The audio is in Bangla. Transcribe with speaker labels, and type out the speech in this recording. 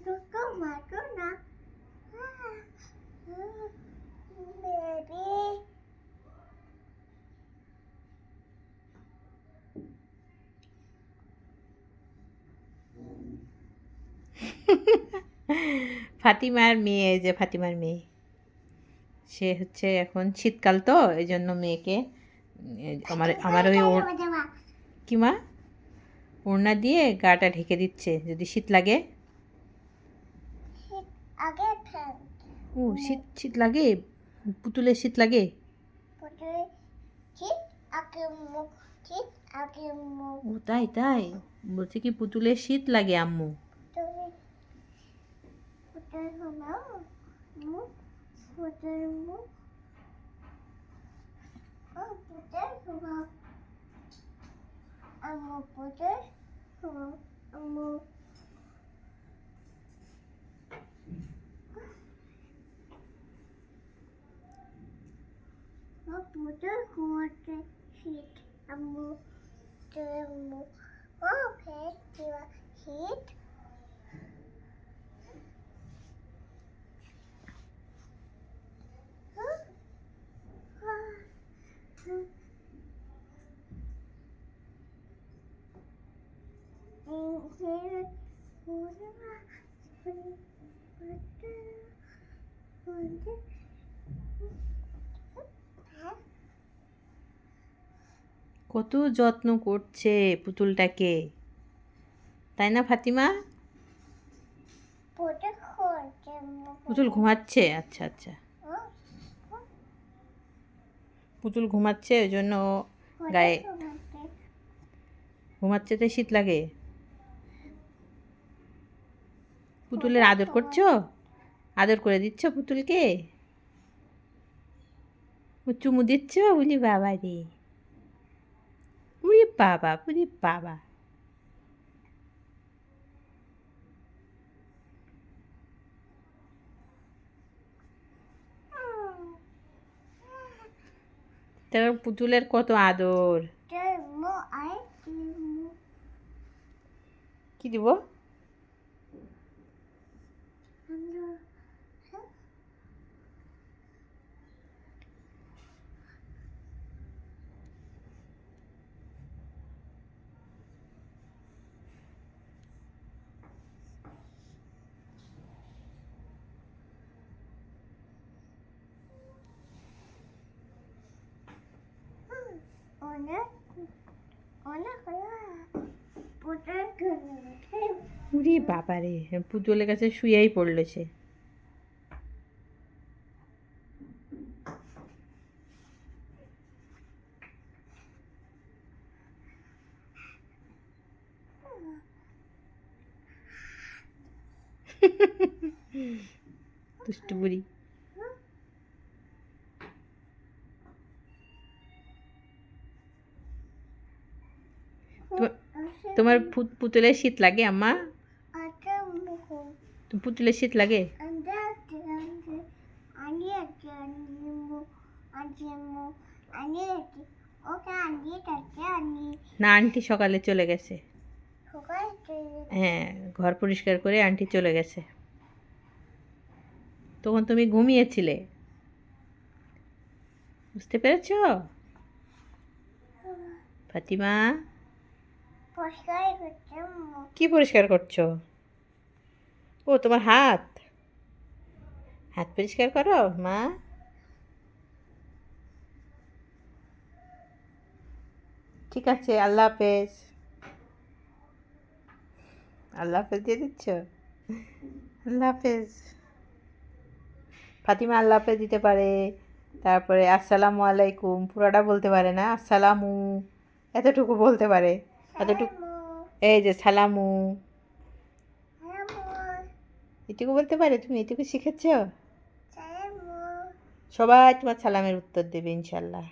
Speaker 1: দুটো মাটো না বেবি
Speaker 2: ফাতিমার মেয়ে, এই যে ফাতিমার মেয়ে, সে হচ্ছে এখন শীতকাল তো এই জন্য মেয়েকে আমার ওই কি মা ওড়না দিয়ে গাটা ঢেকে দিচ্ছে যদি শীত লাগে।
Speaker 1: আগে ফেল
Speaker 2: ও শীত শীত লাগে, পুতুলের শীত লাগে।
Speaker 1: পুতুল শীত আগে মুখ শীত আগে মুখ
Speaker 2: ও তাই তাই বলছে কি পুতুলের শীত লাগে আম্মু।
Speaker 1: পুতুল ঘুমাও মুখ পুতুল মুখ ও পুতুল ঘুমাও আম্মু পুতুল ঘুমাও আম্মু ও পুতুল ঘুমাচ্ছে শীত আম্মু আম্মু ও ফের দিবা শীত
Speaker 2: কত যত্ন করছে পুতুলটাকে, তাই না ফাতিমা? পুতুল ঘুমাচ্ছে, আচ্ছা আচ্ছা, পুতুল ঘুমাচ্ছে ওই জন্য গায়ে ঘুমাচ্ছে তাই শীত লাগে। পুতুলের আদর করছো, আদর করে দিচ্ছ পুতুলকে, ও চুমু দিচ্ছ, উলি বাবা রে, উরি বাবা উরি বাবা। তার পুতুলের কত আদর। কি দিব? উরি বাবা রে, পুতুলের কাছে শুয়েই পড়লো সে। দুষ্টু বুড়ি। তোমার পুতুলের শীত লাগে আম্মা? পুতুলের শীত লাগে? না আন্টি সকালে চলে গেছে। হ্যাঁ ঘর পরিষ্কার করে আন্টি চলে গেছে, তখন তুমি ঘুমিয়েছিলে, বুঝতে পেরেছ ফাতিমা? কি পরিষ্কার করছো? ও তোমার হাত, হাত পরিষ্কার করো মা। ঠিক আছে, আল্লাহ হাফেজ। আল্লাহ হাফেজ দিয়ে দিচ্ছ, আল্লাহ হাফেজ। ফাতিমা আল্লাহ হাফেজ দিতে পারে, তারপরে আসসালামু আলাইকুম পুরাটা বলতে পারে না, আসসালামু এতটুকু বলতে পারে, এতটুকু। এই যে সালামু এটুকু বলতে পারে, তুমি এটুকু শিখেছ। সবাই তোমার সালামের উত্তর দেবে ইনশাল্লাহ।